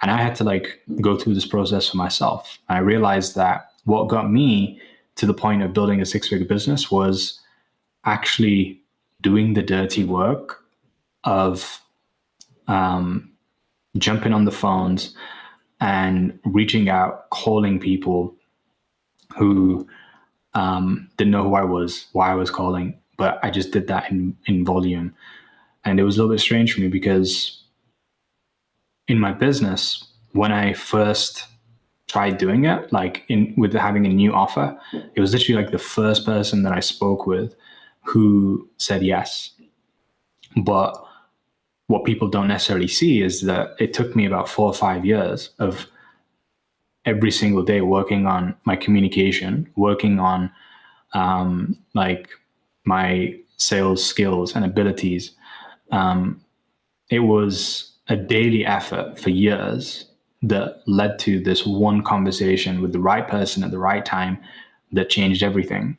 And I had to like go through this process for myself. I realized that what got me to the point of building a six-figure business was actually doing the dirty work of jumping on the phones and reaching out, calling people who didn't know who I was, why I was calling, but I just did that in volume. And it was a little bit strange for me because in my business, when I first tried doing it, like with having a new offer, it was literally like the first person that I spoke with who said yes. But what people don't necessarily see is that it took me about 4 or 5 years of every single day working on my communication, working on like my sales skills and abilities. It was a daily effort for years that led to this one conversation with the right person at the right time that changed everything.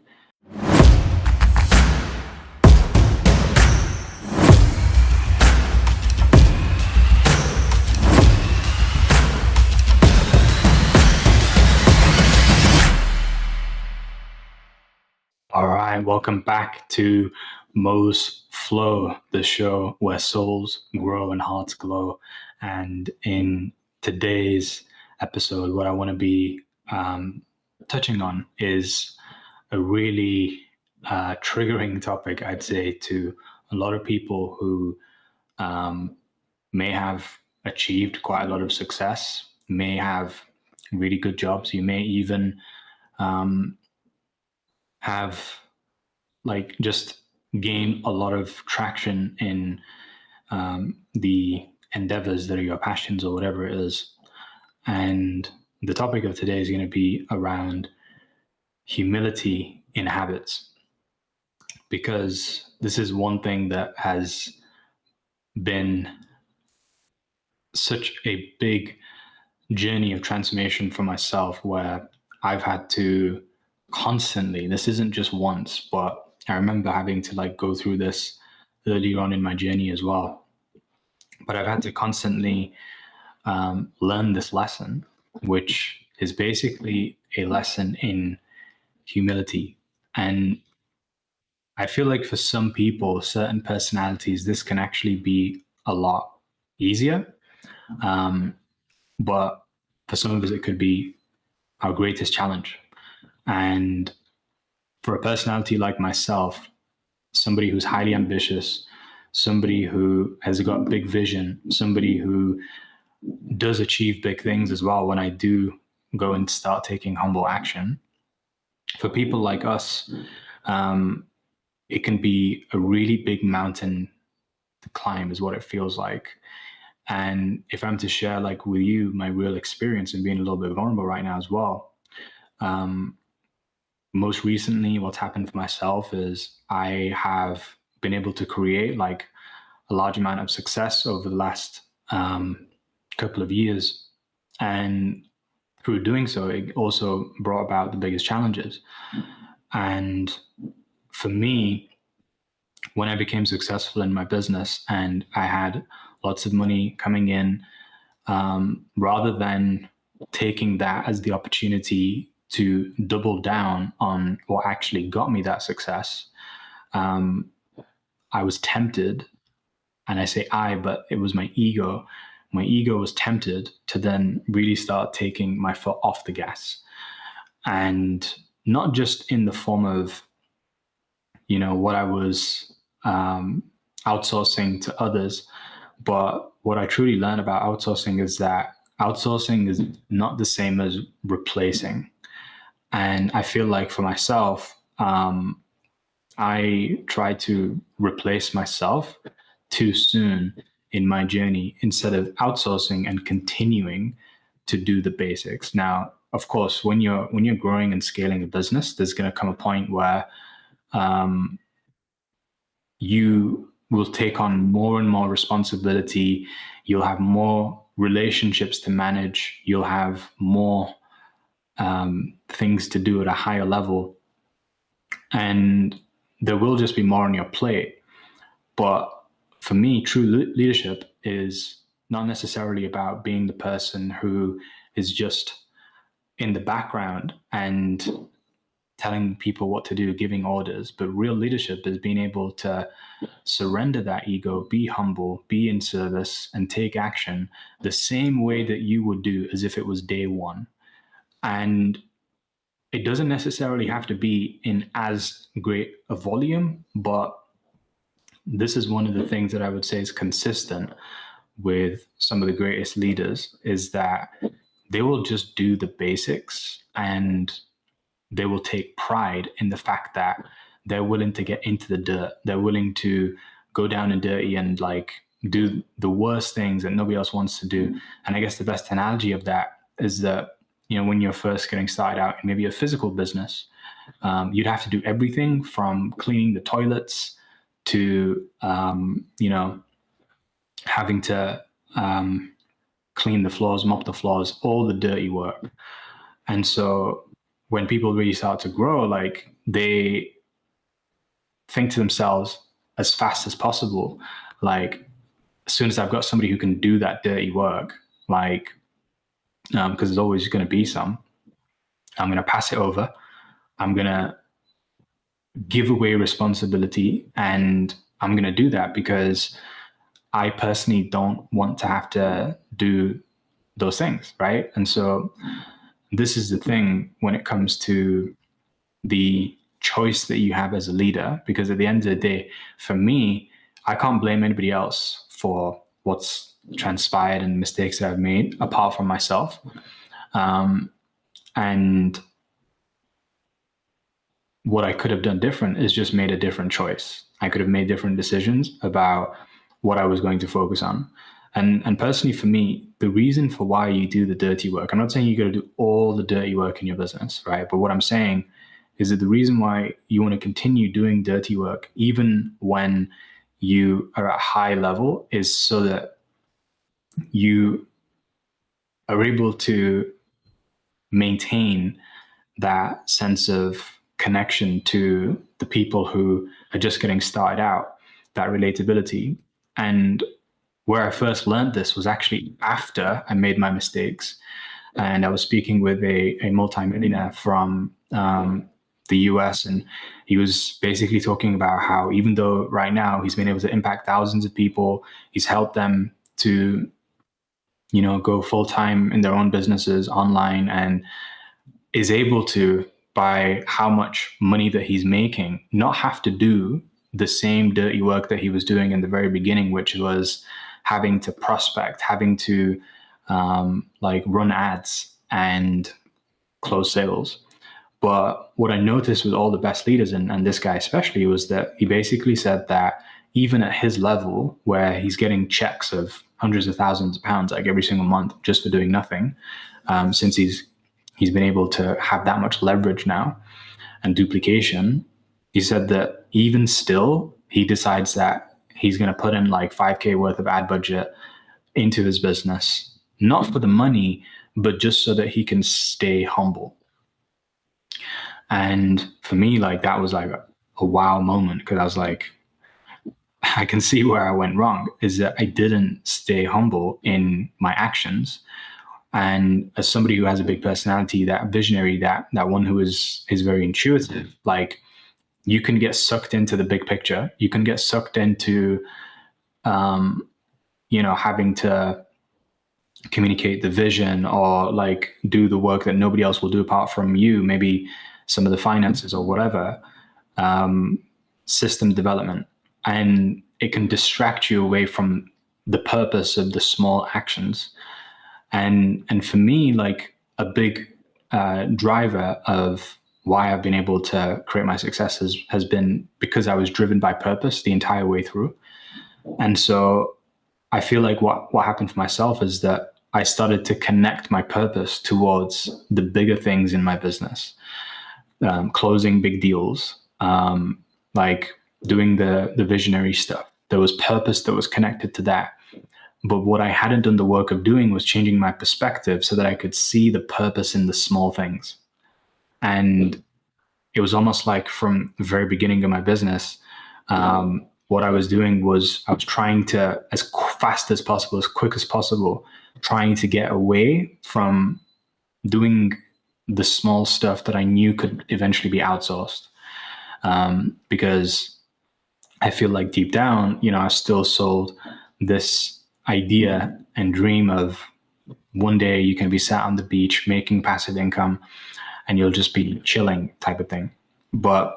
All right, welcome back to Mo's Flow, the show where souls grow and hearts glow. And in today's episode, what I want to be touching on is a really triggering topic, I'd say, to a lot of people who may have achieved quite a lot of success, may have really good jobs. You may even have like just gain a lot of traction in the endeavors that are your passions or whatever it is. And the topic of today is going to be around humility in habits, because this is one thing that has been such a big journey of transformation for myself, where I've had to constantly, this isn't just once, but I remember having to like go through this earlier on in my journey as well. But I've had to constantly learn this lesson, which is basically a lesson in humility. And I feel like for some people, certain personalities, this can actually be a lot easier. But for some of us, it could be our greatest challenge. And for a personality like myself, somebody who's highly ambitious, somebody who has got big vision, somebody who does achieve big things as well when I do go and start taking humble action. For people like us, it can be a really big mountain to climb is what it feels like. And if I'm to share like with you my real experience and being a little bit vulnerable right now as well, most recently what's happened for myself is I have been able to create like a large amount of success over the last couple of years. And through doing so, it also brought about the biggest challenges. And for me, when I became successful in my business and I had lots of money coming in, rather than taking that as the opportunity to double down on what actually got me that success, I was tempted, and I say I, but it was my ego. My ego was tempted to then really start taking my foot off the gas. And not just in the form of, you know, what I was outsourcing to others, but what I truly learned about outsourcing is that outsourcing is not the same as replacing. And I feel like for myself, I tried to replace myself too soon in my journey instead of outsourcing and continuing to do the basics. Now, of course, when you're growing and scaling a business, there's going to come a point where you will take on more and more responsibility. You'll have more relationships to manage. You'll have more things to do at a higher level. And there will just be more on your plate. But for me, true leadership is not necessarily about being the person who is just in the background and telling people what to do, giving orders. But real leadership is being able to surrender that ego, be humble, be in service, and take action the same way that you would do as if it was day one. And it doesn't necessarily have to be in as great a volume, but this is one of the things that I would say is consistent with some of the greatest leaders, is that they will just do the basics, and they will take pride in the fact that they're willing to get into the dirt. They're willing to go down and dirty and like do the worst things that nobody else wants to do. And I guess the best analogy of that is that, when you're first getting started out in maybe a physical business, you'd have to do everything from cleaning the toilets to, having to clean the floors, mop the floors, all the dirty work. And so when people really start to grow, like they think to themselves as fast as possible, like as soon as I've got somebody who can do that dirty work, like, because there's always going to be some, I'm going to pass it over. I'm going to give away responsibility, and I'm going to do that because I personally don't want to have to do those things, right? And so this is the thing when it comes to the choice that you have as a leader, because at the end of the day, for me, I can't blame anybody else for what's transpired and mistakes that I've made apart from myself. And what I could have done different is just made a different choice. I could have made different decisions about what I was going to focus on. And personally, for me, the reason for why you do the dirty work, I'm not saying you got to do all the dirty work in your business, right? But what I'm saying is that the reason why you want to continue doing dirty work, even when you are at a high level, is so that you are able to maintain that sense of connection to the people who are just getting started out, that relatability. And where I first learned this was actually after I made my mistakes. And I was speaking with a multimillionaire from the US, and he was basically talking about how even though right now he's been able to impact thousands of people, he's helped them to, go full-time in their own businesses online, and is able to, by how much money that he's making, not have to do the same dirty work that he was doing in the very beginning, which was having to prospect, having to run ads and close sales. But what I noticed with all the best leaders, and this guy especially, was that he basically said that even at his level, where he's getting checks of hundreds of thousands of pounds like every single month just for doing nothing, since he's been able to have that much leverage now and duplication, he said that even still, he decides that he's going to put in like 5K worth of ad budget into his business, not for the money, but just so that he can stay humble. And for me, like that was like a wow moment, because I was like, I can see where I went wrong, is that I didn't stay humble in my actions. And as somebody who has a big personality, that visionary, that one who is very intuitive, like you can get sucked into the big picture. You can get sucked into, having to communicate the vision or like do the work that nobody else will do apart from you, maybe some of the finances or whatever, system development. And it can distract you away from the purpose of the small actions. And for me, like a big driver of why I've been able to create my success has been because I was driven by purpose the entire way through. And so I feel like what happened for myself is that I started to connect my purpose towards the bigger things in my business, closing big deals, like doing the visionary stuff. There was purpose that was connected to that. But what I hadn't done the work of doing was changing my perspective so that I could see the purpose in the small things. And it was almost like from the very beginning of my business, what I was doing was I was trying to, as fast as possible, as quick as possible, trying to get away from doing the small stuff that I knew could eventually be outsourced. Because I feel like deep down, I still sold this idea and dream of one day you can be sat on the beach making passive income and you'll just be chilling type of thing. But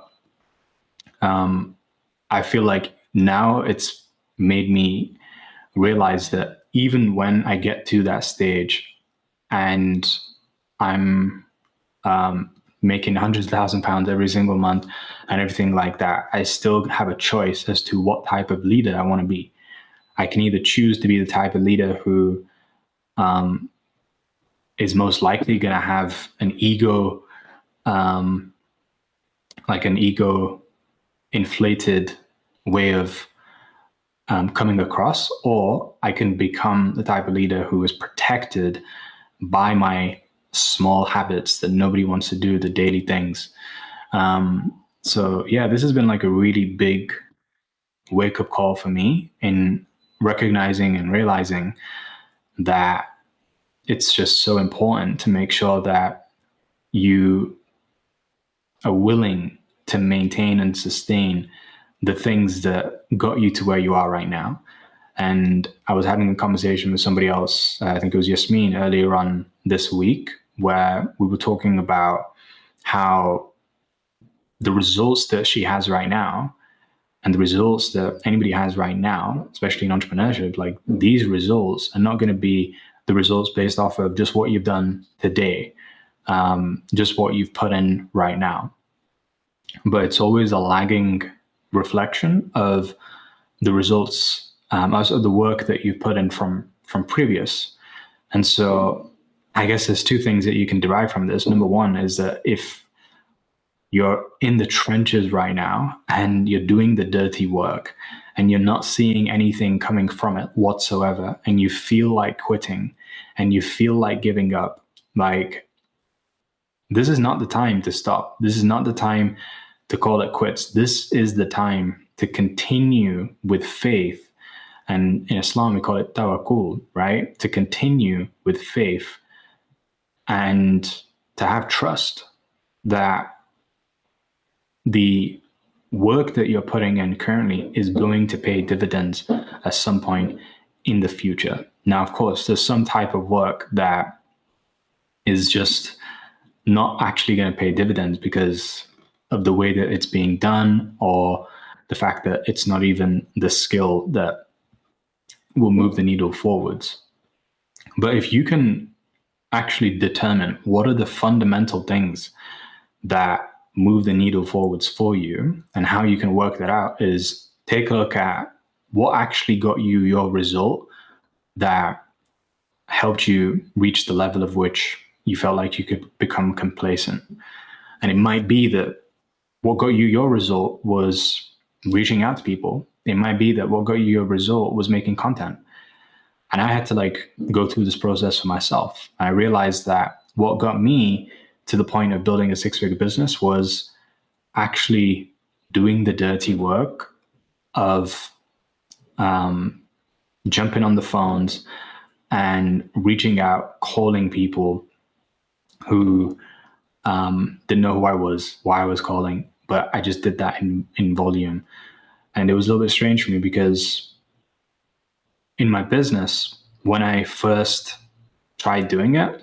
I feel like now it's made me realize that even when I get to that stage and I'm making hundreds of £1,000s every single month and everything like that, I still have a choice as to what type of leader I want to be. I can either choose to be the type of leader who is most likely going to have an ego, like an ego inflated way of coming across, or I can become the type of leader who is protected by my small habits that nobody wants to do, the daily things. So yeah, this has been like a really big wake up call for me in recognizing and realizing that it's just so important to make sure that you are willing to maintain and sustain the things that got you to where you are right now. And I was having a conversation with somebody else, I think it was Yasmin, earlier on this week, where we were talking about how the results that she has right now and the results that anybody has right now, especially in entrepreneurship, like these results are not going to be the results based off of just what you've done today, just what you've put in right now. But it's always a lagging reflection of the results, also the work that you've put in from previous. And so I guess there's two things that you can derive from this. Number one is that if you're in the trenches right now and you're doing the dirty work and you're not seeing anything coming from it whatsoever, and you feel like quitting and you feel like giving up, like this is not the time to stop. This is not the time to call it quits. This is the time to continue with faith. And in Islam, we call it tawakkul, right? To continue with faith and to have trust that the work that you're putting in currently is going to pay dividends at some point in the future. Now, of course, there's some type of work that is just not actually going to pay dividends because of the way that it's being done, or the fact that it's not even the skill that will move the needle forwards. But if you can actually determine what are the fundamental things that move the needle forwards for you, and how you can work that out is take a look at what actually got you your result that helped you reach the level of which you felt like you could become complacent. And it might be that what got you your result was reaching out to people. It might be that what got you your result was making content. And I had to go through this process for myself. I realized that what got me to the point of building a 6-figure business was actually doing the dirty work of jumping on the phones and reaching out, calling people who didn't know who I was, why I was calling, but I just did that in volume. And it was a little bit strange for me because in my business, when I first tried doing it,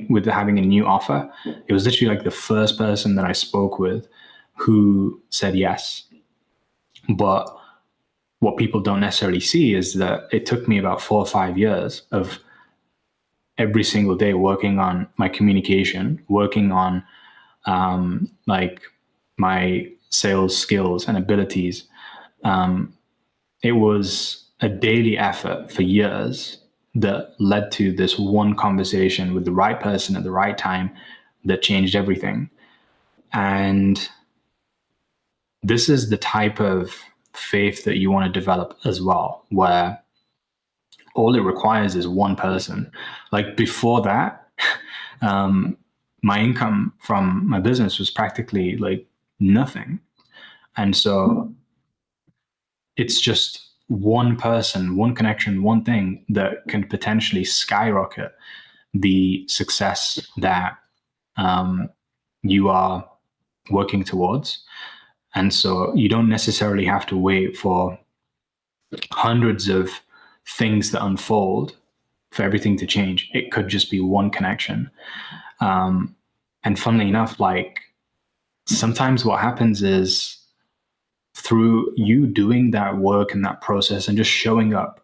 with having a new offer, it was literally the first person that I spoke with who said yes. But what people don't necessarily see is that it took me about 4 or 5 years of every single day working on my communication, working on my sales skills and abilities. It was a daily effort for years that led to this one conversation with the right person at the right time that changed everything. And this is the type of faith that you want to develop as well, where all it requires is one person. Before that, my income from my business was practically nothing. And so it's just one person, one connection, one thing that can potentially skyrocket the success that you are working towards. And so you don't necessarily have to wait for hundreds of things that unfold for everything to change. It could just be one connection. And funnily enough, like sometimes what happens is through you doing that work and that process and just showing up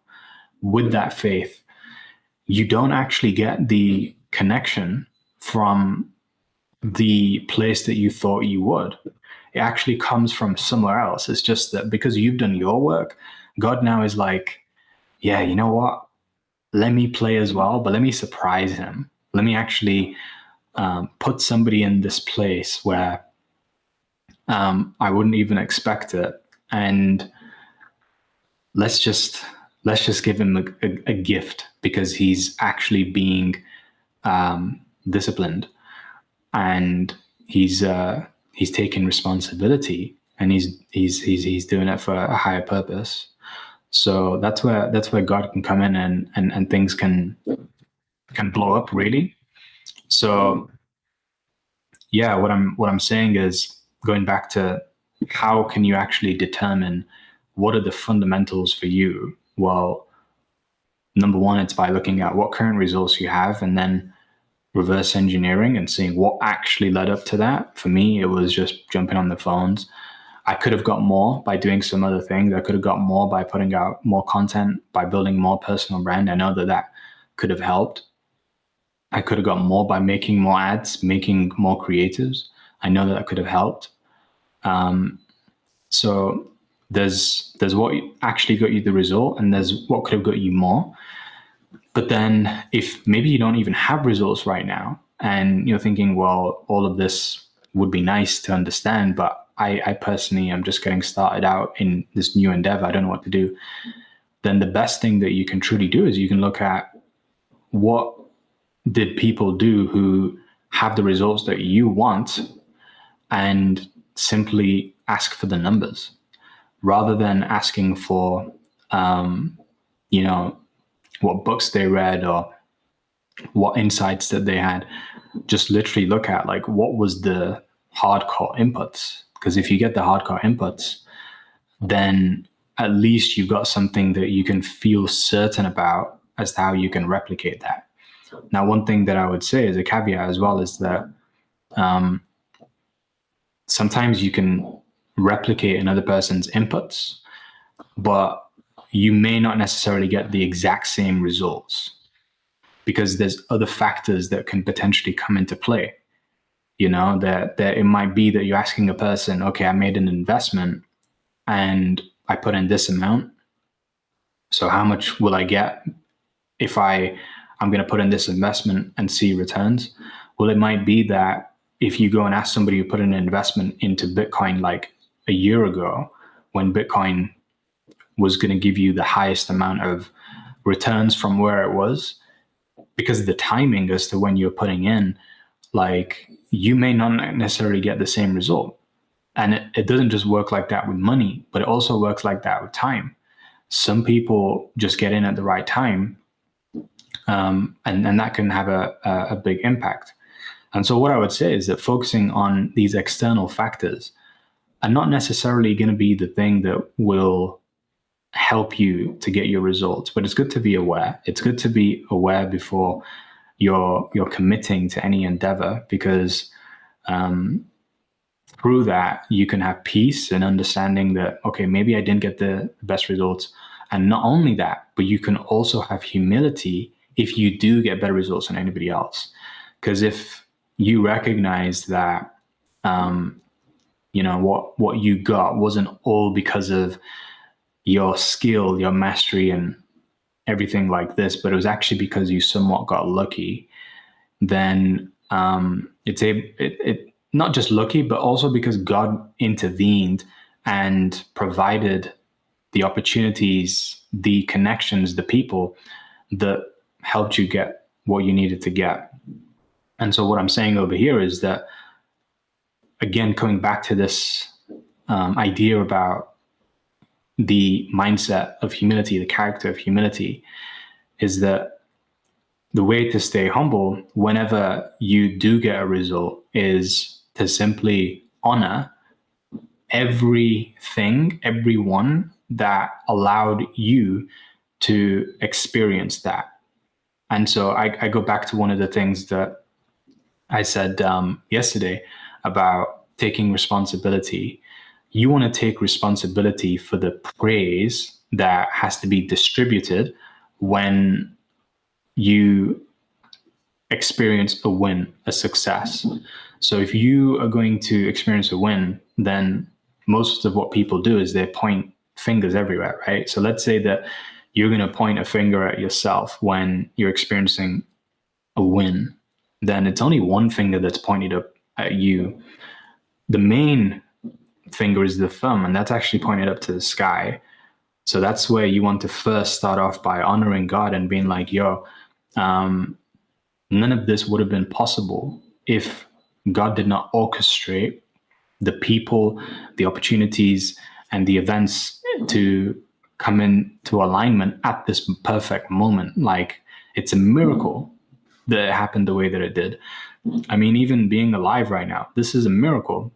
with that faith, you don't actually get the connection from the place that you thought you would. It actually comes from somewhere else. It's just that because you've done your work, God now is like, yeah, you know what? Let me play as well, but let me surprise him. Let me actually put somebody in this place where I wouldn't even expect it, and let's just give him a gift because he's actually being disciplined, and he's taking responsibility, and he's doing it for a higher purpose. So that's where God can come in and things can blow up really. So yeah, what I'm saying is, going back to how can you actually determine what are the fundamentals for you? Well, number one, it's by looking at what current results you have and then reverse engineering and seeing what actually led up to that. For me, it was just jumping on the phones. I could have got more by doing some other things. I could have got more by putting out more content, by building more personal brand. I know that could have helped. I could have got more by making more ads, making more creatives. I know that could have helped. So there's what actually got you the result, and there's what could have got you more. But then if maybe you don't even have results right now, and you're thinking, well, all of this would be nice to understand, but I personally am just getting started out in this new endeavor. I don't know what to do. Then the best thing that you can truly do is you can look at what did people do who have the results that you want, and simply ask for the numbers rather than asking for, what books they read or what insights that they had. Just literally look at like what was the hardcore inputs, because if you get the hardcore inputs, then at least you've got something that you can feel certain about as to how you can replicate that. Now, one thing that I would say as a caveat as well is that sometimes you can replicate another person's inputs, but you may not necessarily get the exact same results because there's other factors that can potentially come into play. That it might be that you're asking a person, okay, I made an investment and I put in this amount. So how much will I get if I'm going to put in this investment and see returns? Well, it might be that if you go and ask somebody who put in an investment into Bitcoin like a year ago, when Bitcoin was going to give you the highest amount of returns from where it was, because of the timing as to when you're putting in, like you may not necessarily get the same result. And it doesn't just work like that with money, but it also works like that with time. Some people just get in at the right time, and that can have a big impact. And so what I would say is that focusing on these external factors are not necessarily going to be the thing that will help you to get your results, but it's good to be aware. It's good to be aware before you're committing to any endeavor, because through that you can have peace and understanding that, okay, maybe I didn't get the best results. And not only that, but you can also have humility if you do get better results than anybody else. Because if you recognize that what you got wasn't all because of your skill, your mastery, and everything like this, but it was actually because you somewhat got lucky, then it's not just lucky, but also because God intervened and provided the opportunities, the connections, the people that helped you get what you needed to get. And so what I'm saying over here is that, again, coming back to this idea about the mindset of humility, the character of humility, is that the way to stay humble whenever you do get a result is to simply honor everyone that allowed you to experience that. And so I go back to one of the things that I said yesterday about taking responsibility. You want to take responsibility for the praise that has to be distributed when you experience a win, a success. So if you are going to experience a win, then most of what people do is they point fingers everywhere, right? So let's say that you're going to point a finger at yourself when you're experiencing a win, then it's only one finger that's pointed up at you. The main finger is the thumb, and that's actually pointed up to the sky. So that's where you want to first start off by honoring God and being like, none of this would have been possible if God did not orchestrate the people, the opportunities, and the events to come into alignment at this perfect moment. Like, it's a miracle that it happened the way that it did. I mean, even being alive right now, this is a miracle.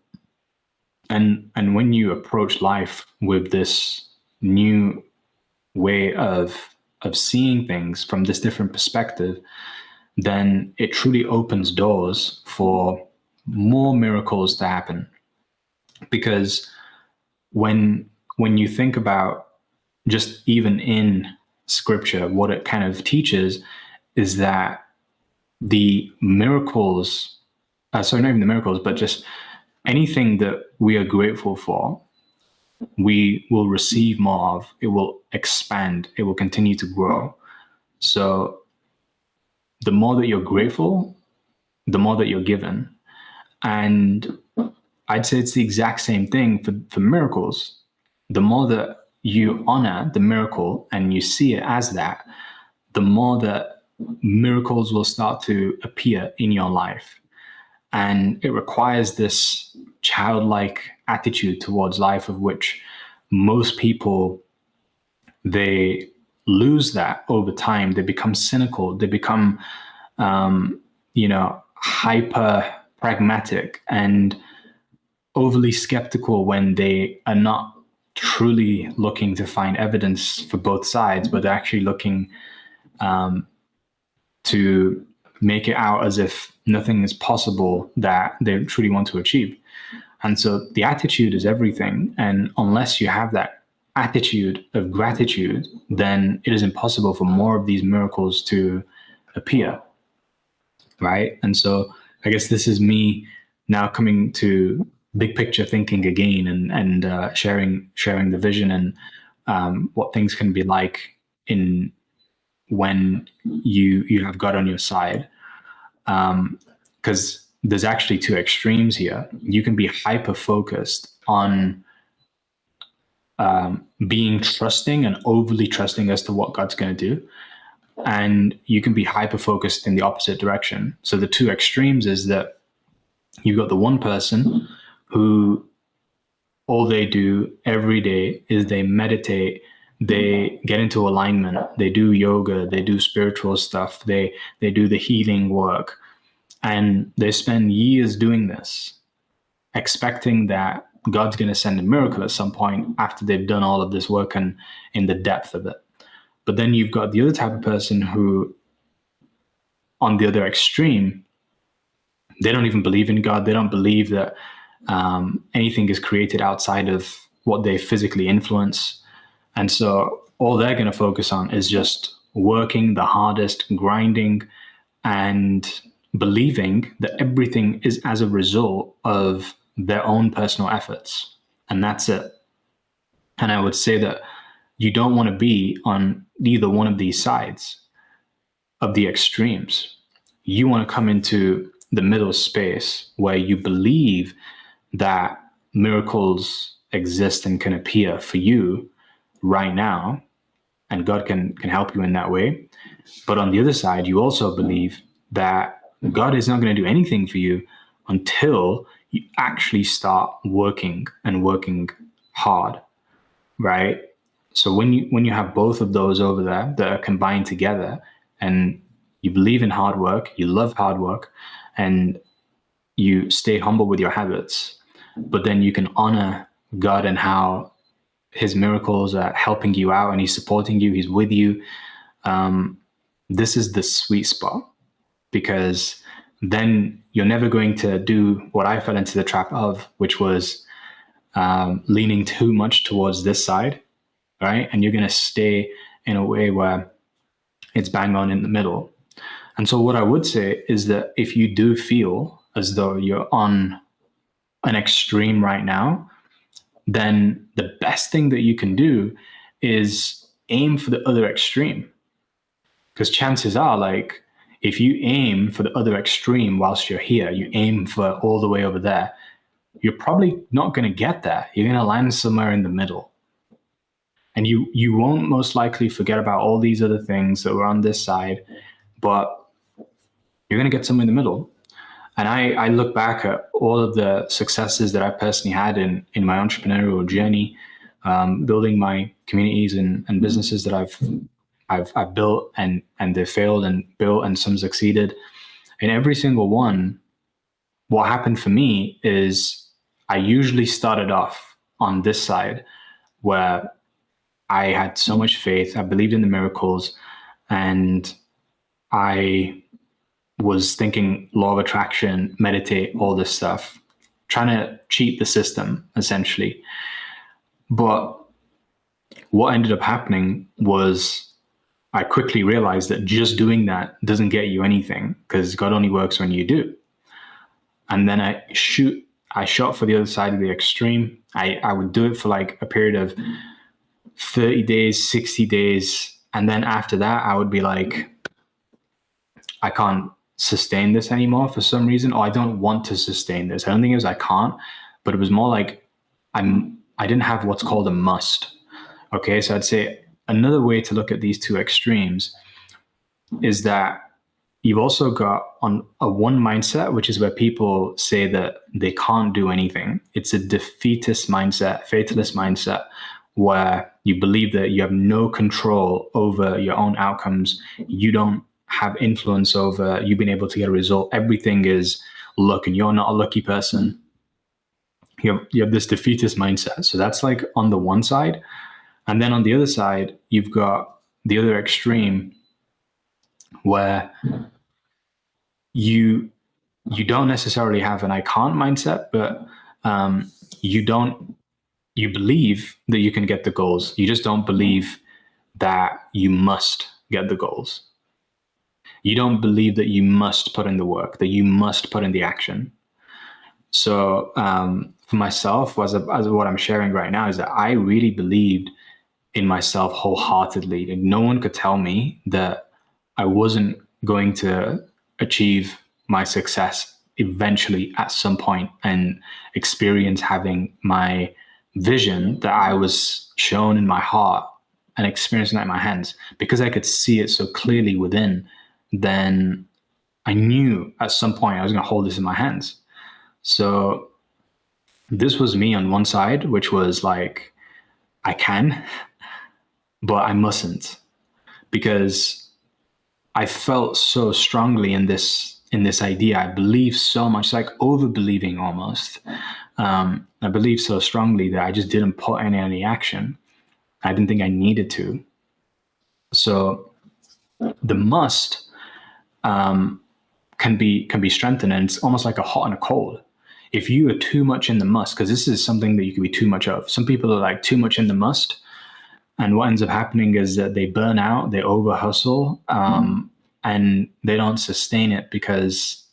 And when you approach life with this new way of seeing things from this different perspective, then it truly opens doors for more miracles to happen. Because when you think about just even in scripture, what it kind of teaches is that the miracles, not even the miracles, but just anything that we are grateful for, we will receive more of. It will expand. It will continue to grow. So the more that you're grateful, the more that you're given. And I'd say it's the exact same thing for miracles. The more that you honor the miracle and you see it as that, the more that miracles will start to appear in your life. And it requires this childlike attitude towards life, of which most people, they lose that over time. They become cynical. They become, hyper pragmatic and overly skeptical when they are not truly looking to find evidence for both sides, but they're actually looking to make it out as if nothing is possible that they truly want to achieve. And so the attitude is everything. And unless you have that attitude of gratitude, then it is impossible for more of these miracles to appear, right? And so I guess this is me now coming to big picture thinking again, and sharing the vision and what things can be like in when you have God on your side. Because there's actually two extremes here. You can be hyper focused on being trusting and overly trusting as to what God's going to do. And you can be hyper focused in the opposite direction. So the two extremes is that you've got the one person who all they do every day is they meditate, they get into alignment, they do yoga, they do spiritual stuff, they do the healing work, and they spend years doing this, expecting that God's going to send a miracle at some point after they've done all of this work and in the depth of it. But then you've got the other type of person who, on the other extreme, they don't even believe in God. They don't believe that anything is created outside of what they physically influence. And so all they're going to focus on is just working the hardest, grinding, and believing that everything is as a result of their own personal efforts. And that's it. And I would say that you don't want to be on either one of these sides of the extremes. You want to come into the middle space where you believe that miracles exist and can appear for you right now, and God can help you in that way. But on the other side, you also believe that God is not going to do anything for you until you actually start working and working hard, right? So when you have both of those over there that are combined together, and you believe in hard work, you love hard work, and you stay humble with your habits, but then you can honor God and how his miracles are helping you out, and he's supporting you, he's with you. This is the sweet spot, because then you're never going to do what I fell into the trap of, which was leaning too much towards this side, right? And you're going to stay in a way where it's bang on in the middle. And so what I would say is that if you do feel as though you're on an extreme right now, then the best thing that you can do is aim for the other extreme. Because chances are, like, if you aim for the other extreme whilst you're here, you aim for all the way over there, you're probably not going to get there. You're going to land somewhere in the middle. And you won't most likely forget about all these other things that were on this side, but you're going to get somewhere in the middle. And I look back at all of the successes that I personally had in my entrepreneurial journey, building my communities and businesses that I've built, and they failed and built, and some succeeded. In every single one, what happened for me is I usually started off on this side where I had so much faith, I believed in the miracles, and I was thinking law of attraction, meditate, all this stuff, trying to cheat the system, essentially. But what ended up happening was I quickly realized that just doing that doesn't get you anything, because God only works when you do. And then I shot for the other side of the extreme. I would do it for like a period of 30 days, 60 days. And then after that, I would be like, I can't sustain this anymore for some reason, or I don't want to sustain this. I don't think it was I can't, but it was more like I didn't have what's called a must. Okay, so I'd say another way to look at these two extremes is that you've also got on a one mindset, which is where people say that they can't do anything. It's a defeatist mindset, fatalist mindset, where you believe that you have no control over your own outcomes. You don't have influence over you being able to get a result. Everything is luck, and you're not a lucky person. You have this defeatist mindset. So that's like on the one side. And then on the other side, you've got the other extreme where you don't necessarily have an I can't mindset, but you believe that you can get the goals. You just don't believe that you must get the goals. You don't believe that you must put in the work, that you must put in the action. So for myself, as what I'm sharing right now, is that I really believed in myself wholeheartedly. And no one could tell me that I wasn't going to achieve my success eventually at some point and experience having my vision that I was shown in my heart and experiencing that in my hands. Because I could see it so clearly within, then I knew at some point I was going to hold this in my hands. So this was me on one side, which was like, I can, but I mustn't, because I felt so strongly in this idea. I believe so much, like over believing almost. I believed so strongly that I just didn't put in any action. I didn't think I needed to. So the must can be strengthened, and it's almost like a hot and a cold. If you are too much in the must, because this is something that you can be too much of. Some people are like too much in the must, and what ends up happening is that they burn out, they over hustle, and they don't sustain it because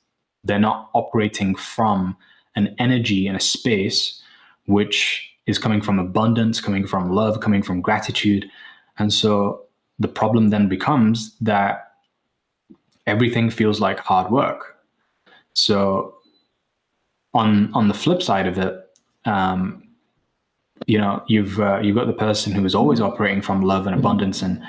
they're not operating from an energy and a space which is coming from abundance, coming from love, coming from gratitude. And so the problem then becomes that everything feels like hard work. So on the flip side of it, you've got the person who is always operating from love and abundance and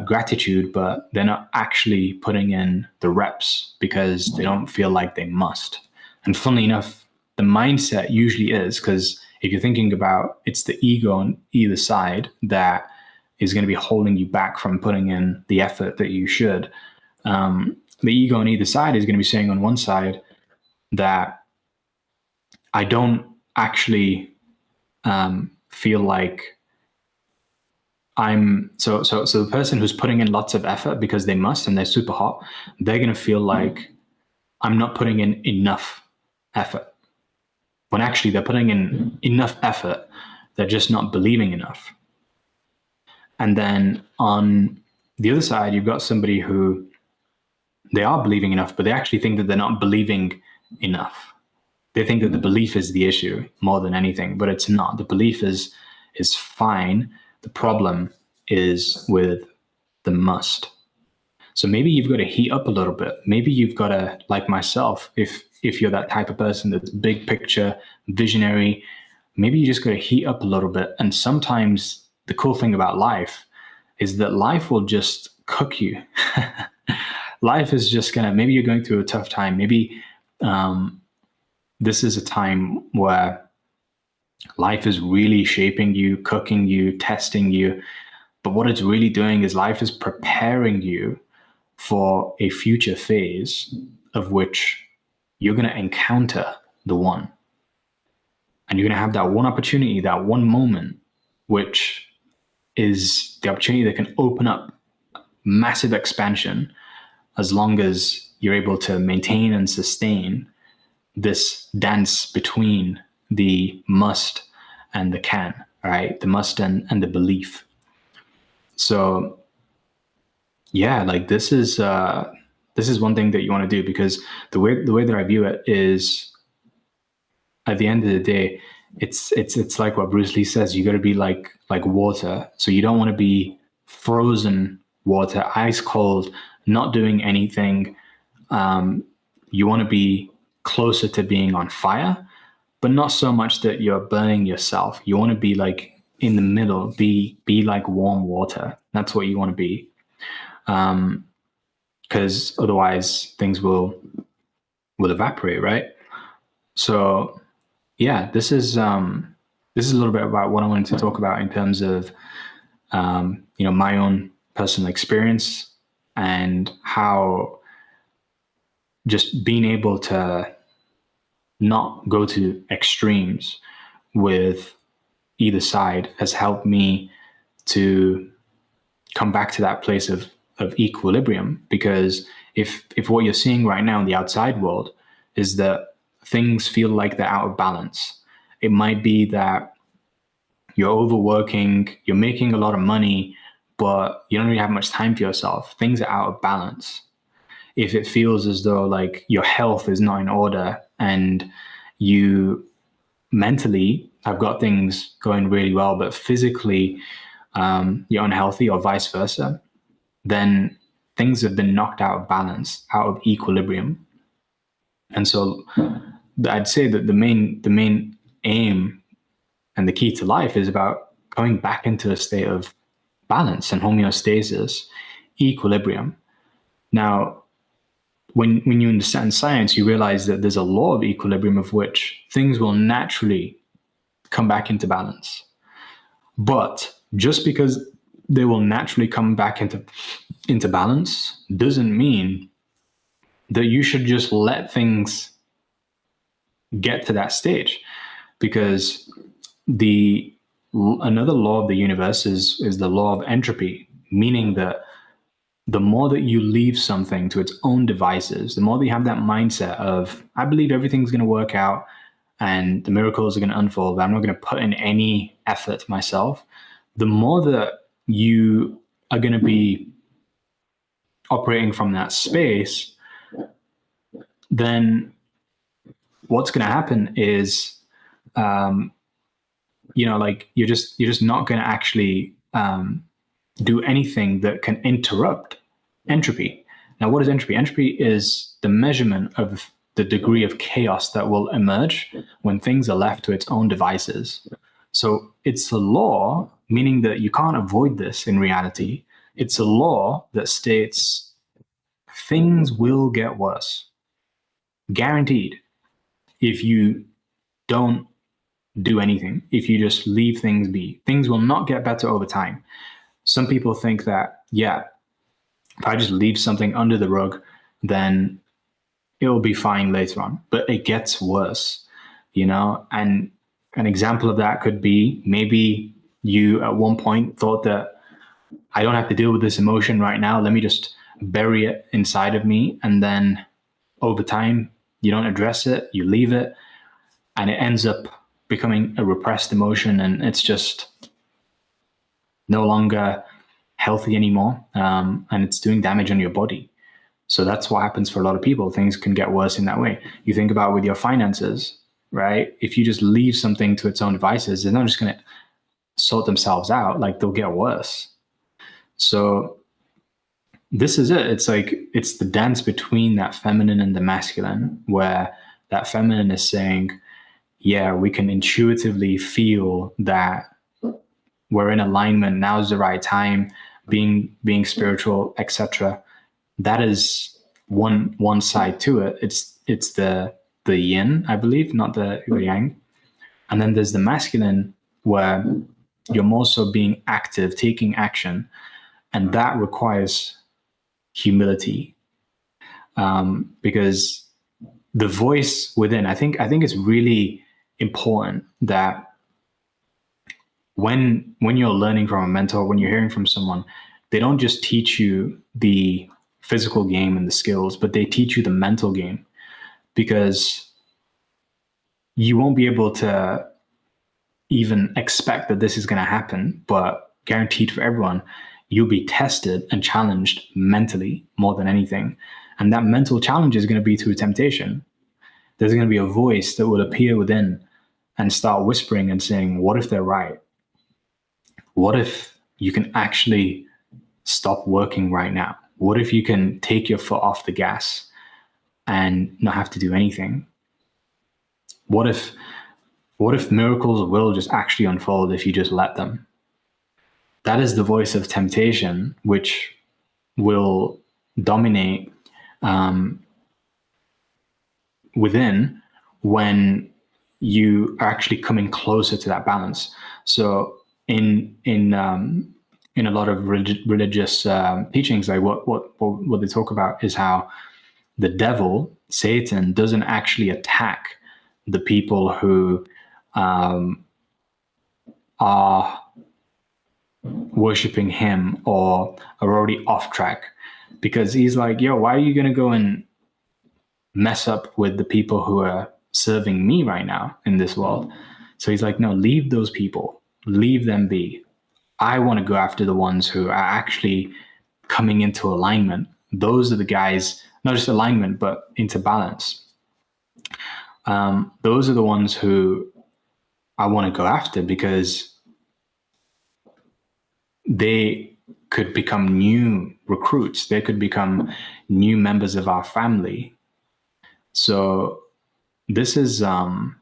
gratitude, but they're not actually putting in the reps because they don't feel like they must. And funnily enough, the mindset usually is, because if you're thinking about it's the ego on either side that is going to be holding you back from putting in the effort that you should, the ego on either side is going to be saying on one side that I don't actually feel like so the person who's putting in lots of effort because they must and they're super hot, they're going to feel like I'm not putting in enough effort. When actually they're putting in enough effort, they're just not believing enough. And then on the other side, you've got somebody who they are believing enough, but they actually think that they're not believing enough. They think that the belief is the issue more than anything, but it's not. The belief is fine. The problem is with the must. So maybe you've got to heat up a little bit. Maybe you've got to, like myself, if you're that type of person that's big picture, visionary, maybe you just got to heat up a little bit. And sometimes the cool thing about life is that life will just cook you. Life is just gonna, maybe you're going through a tough time. Maybe this is a time where life is really shaping you, cooking you, testing you. But what it's really doing is life is preparing you for a future phase of which you're going to encounter the one. And you're going to have that one opportunity, that one moment, which is the opportunity that can open up massive expansion as long as you're able to maintain and sustain this dance between the must and the can, right? The must and the belief. So yeah, like this is one thing that you want to do, because the way that I view it is, at the end of the day, it's like what Bruce Lee says, you got to be like water. So you don't want to be frozen water, ice cold, not doing anything. You want to be closer to being on fire, but not so much that you're burning yourself. You want to be like in the middle, be like warm water. That's what you want to be. Because otherwise things will evaporate, right? So yeah, this is a little bit about what I wanted to talk about in terms of my own personal experience and how just being able to not go to extremes with either side has helped me to come back to that place of equilibrium. Because if what you're seeing right now in the outside world is that things feel like they're out of balance, it might be that you're overworking, you're making a lot of money, but you don't really have much time for yourself. Things are out of balance. If it feels as though like your health is not in order and you mentally have got things going really well, but physically you're unhealthy, or vice versa, then things have been knocked out of balance, out of equilibrium. And so I'd say that the main aim and the key to life is about going back into a state of balance and homeostasis, equilibrium. Now, when you understand science, you realize that there's a law of equilibrium of which things will naturally come back into balance. But just because they will naturally come back into balance doesn't mean that you should just let things get to that stage. Because another law of the universe is the law of entropy, meaning that the more that you leave something to its own devices, the more that you have that mindset of, I believe everything's going to work out and the miracles are going to unfold, I'm not going to put in any effort myself, the more that you are going to be operating from that space, then what's going to happen is, like you're just not going to actually do anything that can interrupt entropy. Now, what is entropy? Entropy is the measurement of the degree of chaos that will emerge when things are left to its own devices. So it's a law, meaning that you can't avoid this in reality. It's a law that states things will get worse. Guaranteed. If you don't do anything, if you just leave things be, things will not get better over time. Some people think that, yeah, if I just leave something under the rug, then it will be fine later on. But it gets worse, And an example of that could be, maybe you at one point thought that I don't have to deal with this emotion right now. Let me just bury it inside of me. And then over time, you don't address it, you leave it, and it ends up becoming a repressed emotion, and it's just no longer healthy anymore, and it's doing damage on your body. So that's what happens for a lot of people. Things can get worse in that way. You think about with your finances, right? If you just leave something to its own devices, they're not just going to sort themselves out. Like, they'll get worse. So this is it. It's like, it's the dance between that feminine and the masculine, where that feminine is saying, yeah, we can intuitively feel that we're in alignment. Now's the right time, being spiritual, etc. That is one side to it. It's the yin, I believe, not the yang. And then there's the masculine, where you're more so being active, taking action, and that requires humility, because the voice within, I think it's really important that when you're learning from a mentor, when you're hearing from someone, they don't just teach you the physical game and the skills, but they teach you the mental game, because you won't be able to even expect that this is going to happen, but guaranteed for everyone, you'll be tested and challenged mentally more than anything. And that mental challenge is going to be through temptation. There's going to be a voice that will appear within and start whispering and saying, what if they're right? What if you can actually stop working right now? What if you can take your foot off the gas and not have to do anything? What if miracles will just actually unfold if you just let them? That is the voice of temptation, which will dominate within when you are actually coming closer to that balance. So in a lot of religious teachings, like what they talk about is how the devil, Satan, doesn't actually attack the people who are worshiping him or are already off track, because he's like, yo, why are you going to go and mess up with the people who are serving me right now in this world? So he's like, no, leave those people, leave them be. I want to go after the ones who are actually coming into alignment. Those are the guys, not just alignment, but into balance. Those are the ones who I want to go after, because they could become new recruits. They could become new members of our family. So this is the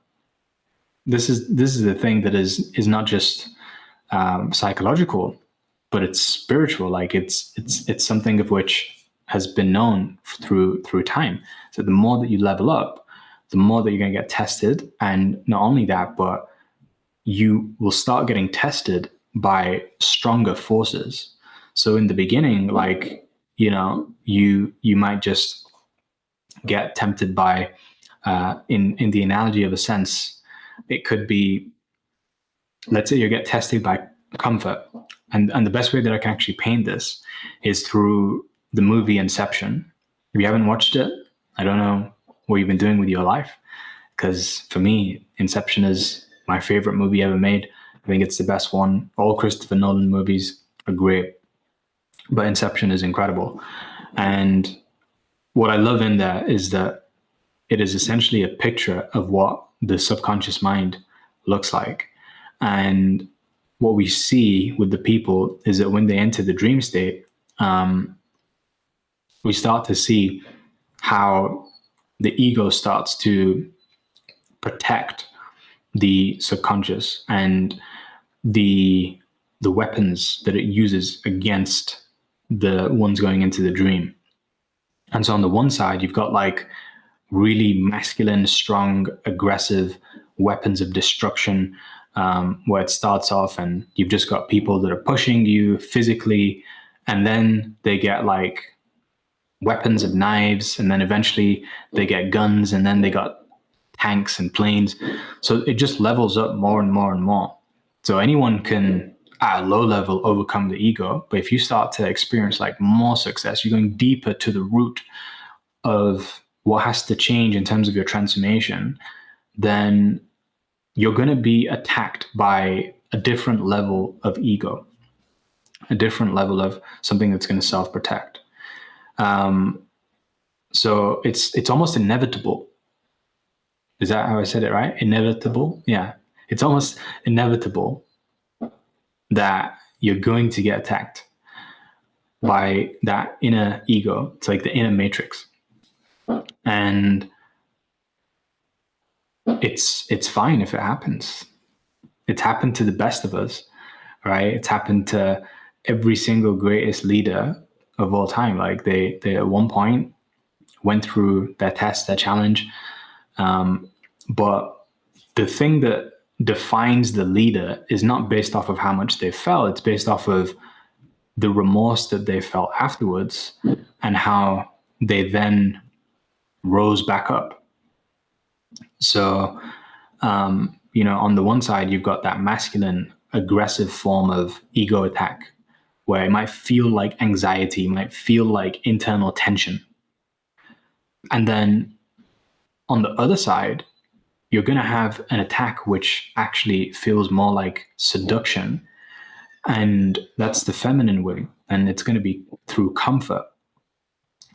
thing that is not just psychological, but it's spiritual. Like it's something of which has been known through time. So the more that you level up, the more that you're going to get tested, and not only that, but you will start getting tested by stronger forces. So in the beginning, like, you might just get tempted by, in the analogy of a sense, it could be, let's say you get tested by comfort. And the best way that I can actually paint this is through the movie Inception. If you haven't watched it, I don't know what you've been doing with your life, because for me, Inception is my favorite movie ever made. I think it's the best one. All Christopher Nolan movies are great, but Inception is incredible. And what I love in there is that it is essentially a picture of what the subconscious mind looks like. And what we see with the people is that when they enter the dream state, we start to see how the ego starts to protect the subconscious and the weapons that it uses against the ones going into the dream. And so on the one side, you've got like really masculine, strong, aggressive weapons of destruction, where it starts off and you've just got people that are pushing you physically, and then they get like weapons of knives, and then eventually they get guns, and then they got tanks and planes. So it just levels up more and more and more. So anyone can, at a low level, overcome the ego. But if you start to experience like more success, you're going deeper to the root of what has to change in terms of your transformation, then you're going to be attacked by a different level of ego, a different level of something that's going to self-protect. So it's almost inevitable. Is that how I said it right? Inevitable? Yeah. It's almost inevitable that you're going to get attacked by that inner ego. It's like the inner matrix. And it's fine if it happens. It's happened to the best of us, right? It's happened to every single greatest leader of all time. Like they at one point went through their test, their challenge. But the thing that defines the leader is not based off of how much they felt. It's based off of the remorse that they felt afterwards and how they then rose back up. So, on the one side, you've got that masculine, aggressive form of ego attack, where it might feel like anxiety, might feel like internal tension. And then on the other side, you're going to have an attack which actually feels more like seduction. And that's the feminine way. And it's going to be through comfort.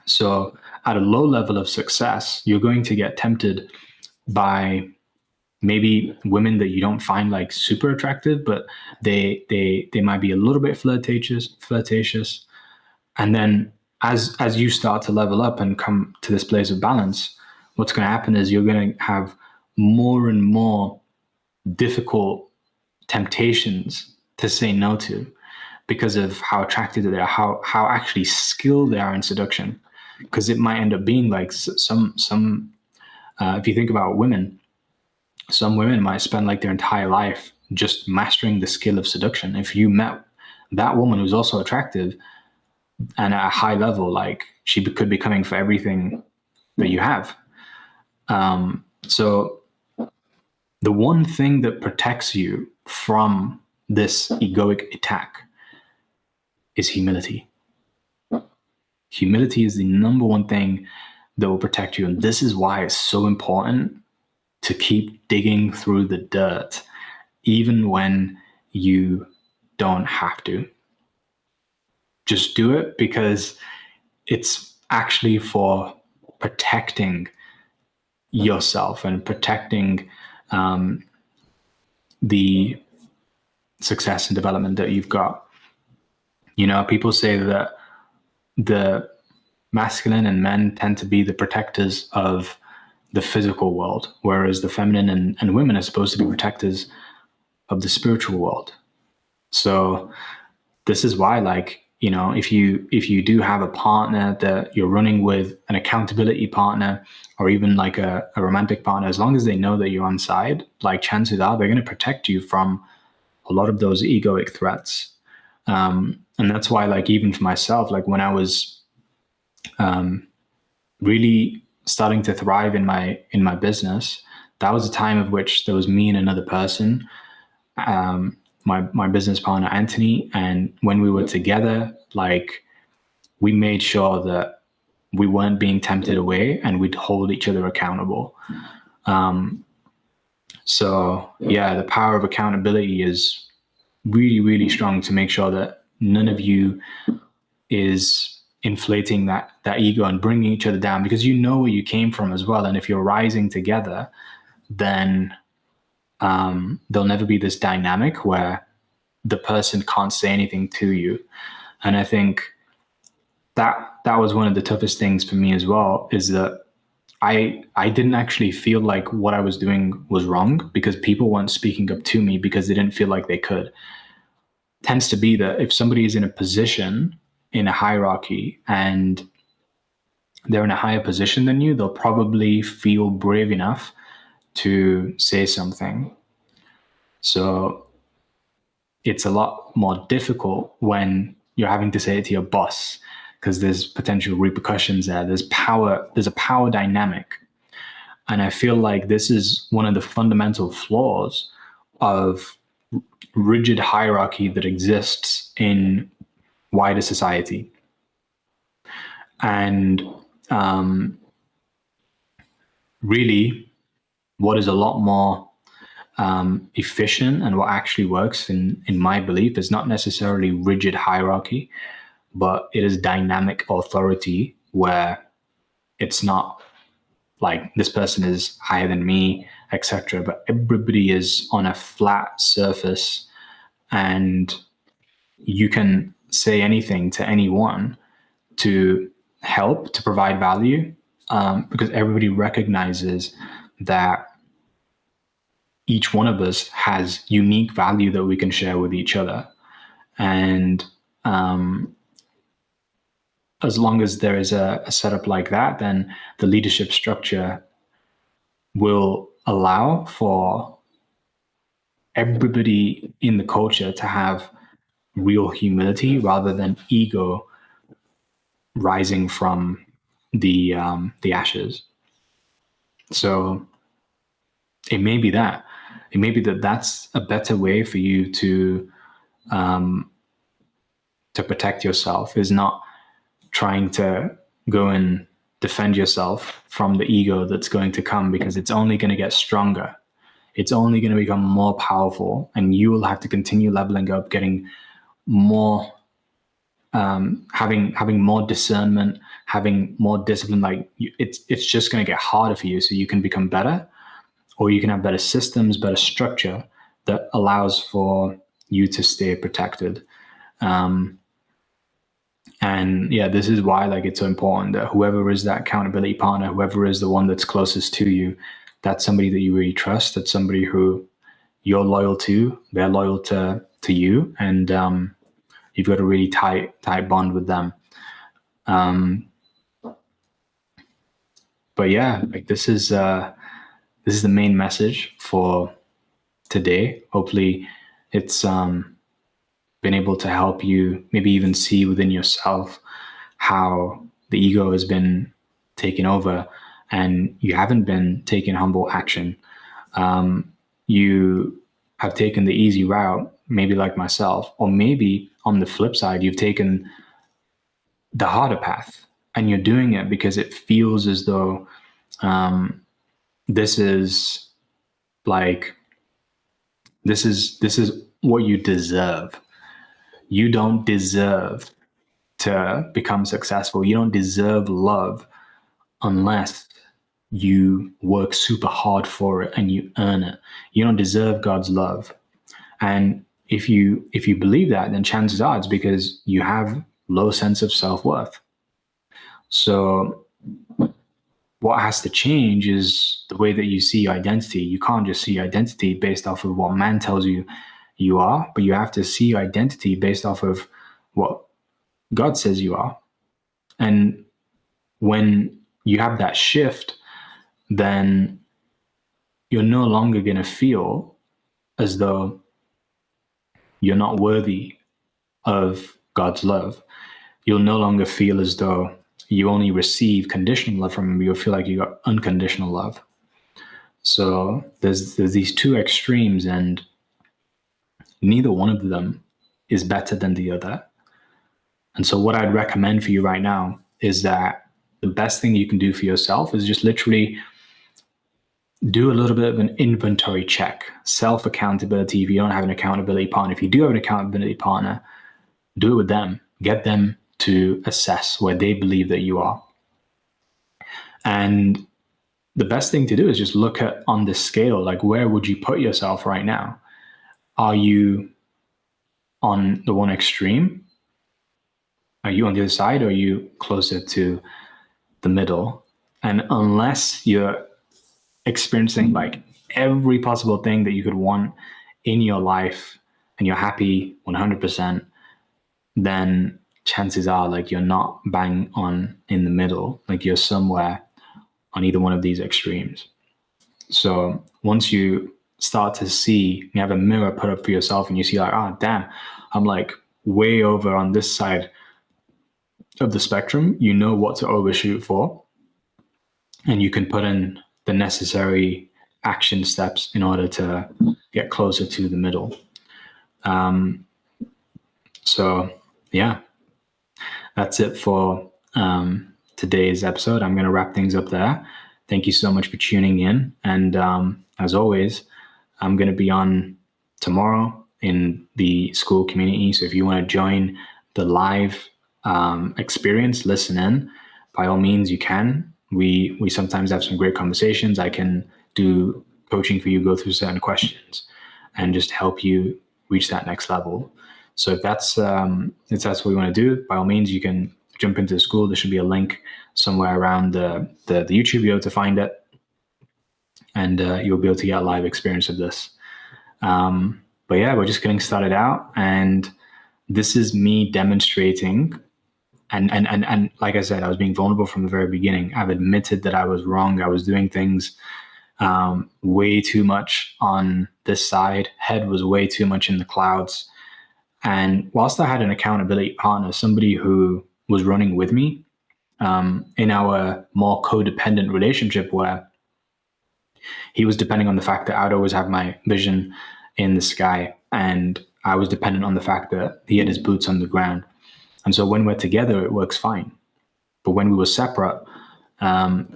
So at a low level of success, you're going to get tempted by maybe women that you don't find like super attractive, but they might be a little bit flirtatious. And then as you start to level up and come to this place of balance, what's going to happen is you're going to have more and more difficult temptations to say no to because of how attractive they are, how actually skilled they are in seduction. Because it might end up being like some if you think about women, some women might spend like their entire life just mastering the skill of seduction. If you met that woman who's also attractive and at a high level, like she could be coming for everything that you have. So the one thing that protects you from this egoic attack is humility. Humility is the number one thing that will protect you. And this is why it's so important to keep digging through the dirt, even when you don't have to. Just do it because it's actually for protecting yourself and protecting the success and development that you've got. People say that the masculine and men tend to be the protectors of the physical world, whereas the feminine and women are supposed to be protectors of the spiritual world. So this is why, if you do have a partner that you're running with, an accountability partner, or even like a romantic partner, as long as they know that you're on side, like chances are they're going to protect you from a lot of those egoic threats. And that's why, like, even for myself, like when I was really starting to thrive in my business, that was a time of which there was me and another person, my business partner, Anthony. And when we were together, like, we made sure that we weren't being tempted away and we'd hold each other accountable. So yeah, the power of accountability is really, really strong to make sure that none of you is inflating that ego and bringing each other down, because you know where you came from as well. And if you're rising together, then there'll never be this dynamic where the person can't say anything to you. And I think that was one of the toughest things for me as well, is that I didn't actually feel like what I was doing was wrong because people weren't speaking up to me because they didn't feel like they could. It tends to be that if somebody is in a position in a hierarchy and they're in a higher position than you, they'll probably feel brave enough to say something. So it's a lot more difficult when you're having to say it to your boss, because there's potential repercussions there. There's a power dynamic. And I feel like this is one of the fundamental flaws of rigid hierarchy that exists in wider society. And really, what is a lot more efficient and what actually works, in my belief, is not necessarily rigid hierarchy, but it is dynamic authority, where it's not like this person is higher than me, etc. But everybody is on a flat surface, and you can say anything to anyone to help, to provide value, because everybody recognizes that each one of us has unique value that we can share with each other. And as long as there is a setup like that, then the leadership structure will allow for everybody in the culture to have real humility rather than ego rising from the ashes. So it may be that. It may be that that's a better way for you to protect yourself, is not trying to go and defend yourself from the ego that's going to come, because it's only going to get stronger. It's only going to become more powerful, and you will have to continue leveling up, getting more, having more discernment, having more discipline. Like it's just going to get harder for you, so you can become better, or you can have better systems, better structure that allows for you to stay protected. And yeah, this is why like it's so important that whoever is that accountability partner, whoever is the one that's closest to you, that's somebody that you really trust. That's somebody who you're loyal to, they're loyal to you, and you've got a really tight bond with them. But yeah, like this is the main message for today. Hopefully it's been able to help you maybe even see within yourself how the ego has been taken over and you haven't been taking humble action. You have taken the easy route, maybe like myself, or maybe on the flip side, you've taken the harder path, and you're doing it because it feels as though this is what you deserve. You don't deserve to become successful. You don't deserve love unless you work super hard for it and you earn it. You don't deserve God's love. And if you believe that, then chances are it's because you have low sense of self-worth. So what has to change is the way that you see identity. You can't just see identity based off of what man tells you you are, but you have to see identity based off of what God says you are. And when you have that shift, then you're no longer going to feel as though you're not worthy of God's love. You'll no longer feel as though you only receive conditional love from him. You'll feel like you got unconditional love. So there's these two extremes, and neither one of them is better than the other. And so what I'd recommend for you right now is that the best thing you can do for yourself is just literally do a little bit of an inventory check, self-accountability. If you don't have an accountability partner, if you do have an accountability partner, do it with them. Get them to assess where they believe that you are. And the best thing to do is just look at on this scale, like where would you put yourself right now? Are you on the one extreme? Are you on the other side, or are you closer to the middle? And unless you're experiencing like every possible thing that you could want in your life and you're happy 100%, then chances are like you're not bang on in the middle, like you're somewhere on either one of these extremes. So once you start to see, you have a mirror put up for yourself and you see like, oh, damn, I'm like way over on this side of the spectrum, you know what to overshoot for, and you can put in the necessary action steps in order to get closer to the middle. So yeah, that's it for today's episode. I'm going to wrap things up there. Thank you so much for tuning in. And as always, I'm going to be on tomorrow in the Skool community. So if you want to join the live experience, listen in, by all means, you can. We sometimes have some great conversations. I can do coaching for you, go through certain questions, and just help you reach that next level. So if that's what you want to do, by all means, you can jump into the Skool. There should be a link somewhere around the YouTube. You'll be able to find it, and you'll be able to get a live experience of this. But yeah, we're just getting started out, and this is me demonstrating. And like I said, I was being vulnerable from the very beginning. I've admitted that I was wrong. I was doing things way too much on this side. Head was way too much in the clouds. And whilst I had an accountability partner, somebody who was running with me in our more codependent relationship, where he was depending on the fact that I'd always have my vision in the sky, and I was dependent on the fact that he had his boots on the ground. And so when we're together, it works fine. But when we were separate,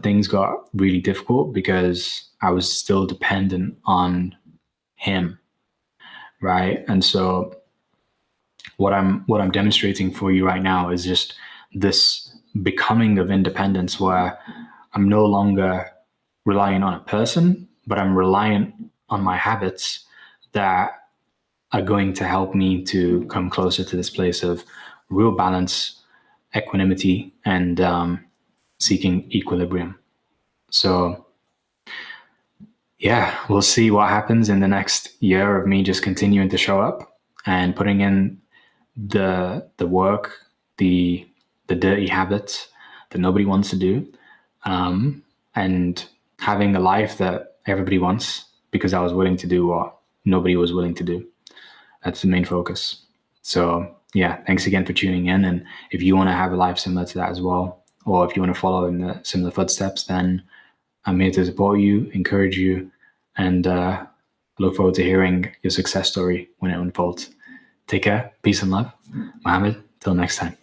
things got really difficult because I was still dependent on him, right? And so what I'm demonstrating for you right now is just this becoming of independence, where I'm no longer relying on a person, but I'm reliant on my habits that are going to help me to come closer to this place of real balance, equanimity, and seeking equilibrium. So yeah, we'll see what happens in the next year of me just continuing to show up and putting in the work, the dirty habits that nobody wants to do, and having a life that everybody wants, because I was willing to do what nobody was willing to do. That's the main focus. So yeah, thanks again for tuning in. And if you want to have a life similar to that as well, or if you want to follow in the similar footsteps, then I'm here to support you, encourage you, and look forward to hearing your success story when it unfolds. Take care, peace and love. Mohammed, till next time.